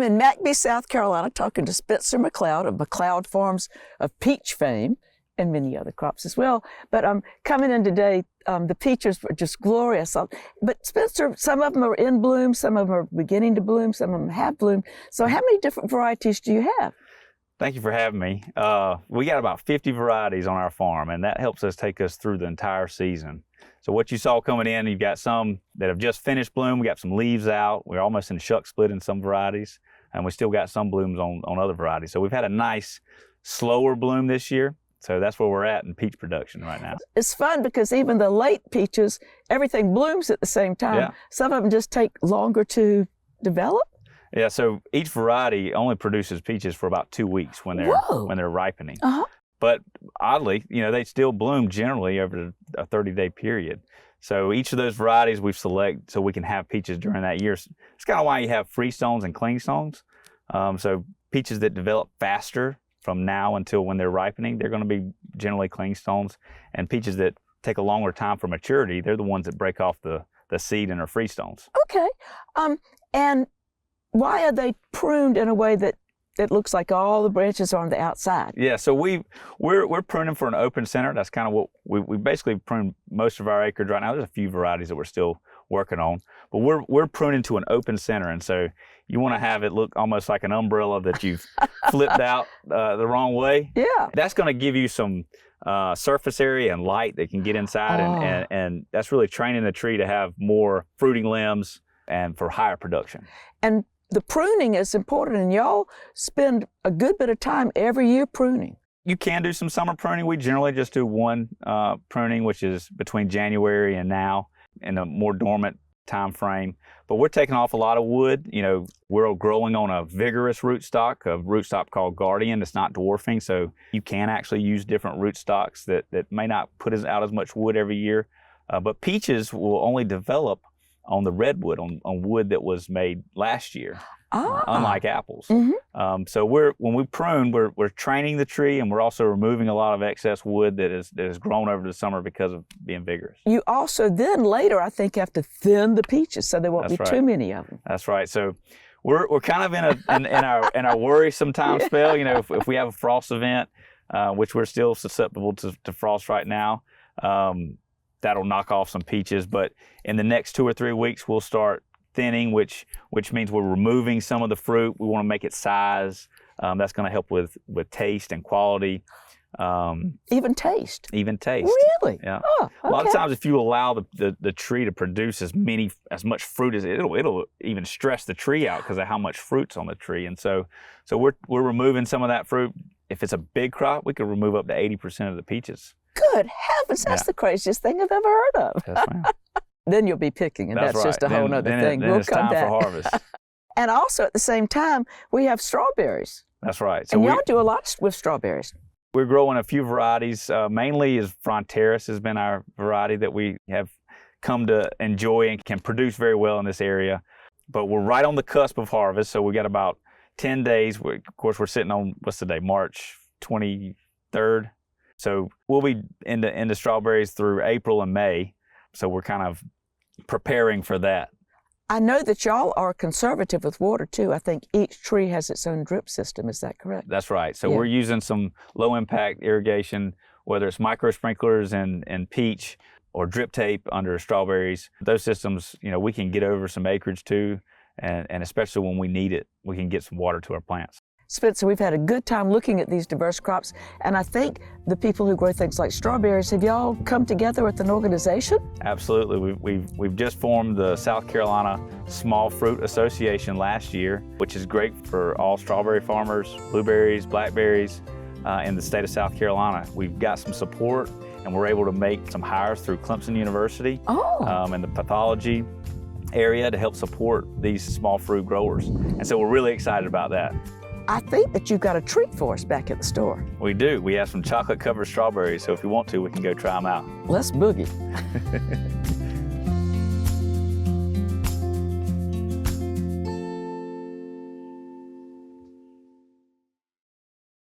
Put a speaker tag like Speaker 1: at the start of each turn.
Speaker 1: I'm in McBee, South Carolina, talking to Spencer McLeod of McLeod Farms of peach fame and many other crops as well. But coming in today, the peaches were just glorious. But Spencer, some of them are in bloom, some of them are beginning to bloom, some of them have bloomed. So how many different varieties do you have?
Speaker 2: Thank you for having me. We got about 50 varieties on our farm, and that helps us take us through the entire season. So what you saw coming in, you've got some that have just finished bloom. We got some leaves out. We're almost in shuck split in some varieties, and we still got some blooms on other varieties. So we've had a nice, slower bloom this year. So that's where we're at in peach production right now.
Speaker 1: It's fun because even the late peaches, everything blooms at the same time.
Speaker 2: Yeah.
Speaker 1: Some of them just take longer to develop.
Speaker 2: Yeah, so each variety only produces peaches for about 2 weeks when they're ripening.
Speaker 1: Uh-huh.
Speaker 2: But oddly, they still bloom generally over a 30-day period. So each of those varieties we've selected so we can have peaches during that year. It's kind of why you have freestones and clingstones. So peaches that develop faster from now until when they're ripening, they're going to be generally clingstones. And peaches that take a longer time for maturity, they're the ones that break off the seed and are freestones.
Speaker 1: Okay. And why are they pruned in a way that looks like all the branches are on the outside?
Speaker 2: Yeah, so we're pruning for an open center. That's kind of what we basically prune most of our acreage right now. There's a few varieties that we're still working on, but we're pruning to an open center, and so you want to have it look almost like an umbrella that you've flipped out the wrong way.
Speaker 1: Yeah,
Speaker 2: that's going to give you some surface area and light that can get inside, and that's really training the tree to have more fruiting limbs and for higher production.
Speaker 1: And the pruning is important, and y'all spend a good bit of time every year pruning.
Speaker 2: You can do some summer pruning. We generally just do one pruning, which is between January and now in a more dormant time frame. But we're taking off a lot of wood. We're growing on a vigorous rootstock, a rootstock called Guardian. It's not dwarfing, so you can actually use different rootstocks that may not put out as much wood every year. But peaches will only develop on the redwood, on wood that was made last year, unlike apples.
Speaker 1: Mm-hmm.
Speaker 2: So when we prune, we're training the tree, and we're also removing a lot of excess wood that has grown over the summer because of being vigorous.
Speaker 1: You also then later, I think, have to thin the peaches so there won't be too many of them.
Speaker 2: That's right. So we're kind of in our worrisome time spell. If we have a frost event, which we're still susceptible to frost right now. That'll knock off some peaches, but in the next 2 or 3 weeks, we'll start thinning, which means we're removing some of the fruit. We want to make it size. That's going to help with taste and quality.
Speaker 1: Even taste?
Speaker 2: Even taste.
Speaker 1: Really?
Speaker 2: Yeah.
Speaker 1: Oh, okay.
Speaker 2: A lot of times if you allow the tree to produce as much fruit as it'll even stress the tree out because of how much fruit's on the tree. And so we're removing some of that fruit. If it's a big crop, we could remove up to 80% of the peaches.
Speaker 1: Good heavens, that's the craziest thing I've ever heard of.
Speaker 2: Yes, ma'am.
Speaker 1: Then you'll be picking, and that's
Speaker 2: right.
Speaker 1: just a whole other thing.
Speaker 2: Then
Speaker 1: We'll
Speaker 2: it's
Speaker 1: come
Speaker 2: time
Speaker 1: back.
Speaker 2: for harvest.
Speaker 1: And also at the same time, we have strawberries.
Speaker 2: That's right. So
Speaker 1: and y'all do a lot with strawberries.
Speaker 2: We're growing a few varieties. Mainly is Fronteras has been our variety that we have come to enjoy and can produce very well in this area. But we're right on the cusp of harvest, so we got about 10 days. Of course, we're sitting on, what's the day, March 23rd. So we'll be into strawberries through April and May. So we're kind of preparing for that.
Speaker 1: I know that y'all are conservative with water too. I think each tree has its own drip system. Is that correct?
Speaker 2: That's right. So we're using some low impact irrigation, whether it's micro sprinklers and peach or drip tape under strawberries. Those systems, we can get over some acreage too. And especially when we need it, we can get some water to our plants.
Speaker 1: Spencer, we've had a good time looking at these diverse crops, and I think the people who grow things like strawberries, have y'all come together with an organization?
Speaker 2: Absolutely. We've just formed the South Carolina Small Fruit Association last year, which is great for all strawberry farmers, blueberries, blackberries in the state of South Carolina. We've got some support, and we're able to make some hires through Clemson University in the pathology area to help support these small fruit growers. And so we're really excited about that.
Speaker 1: I think that you've got a treat for us back at the store.
Speaker 2: We do. We have some chocolate-covered strawberries, so if you want to, we can go try them out.
Speaker 1: Let's boogie.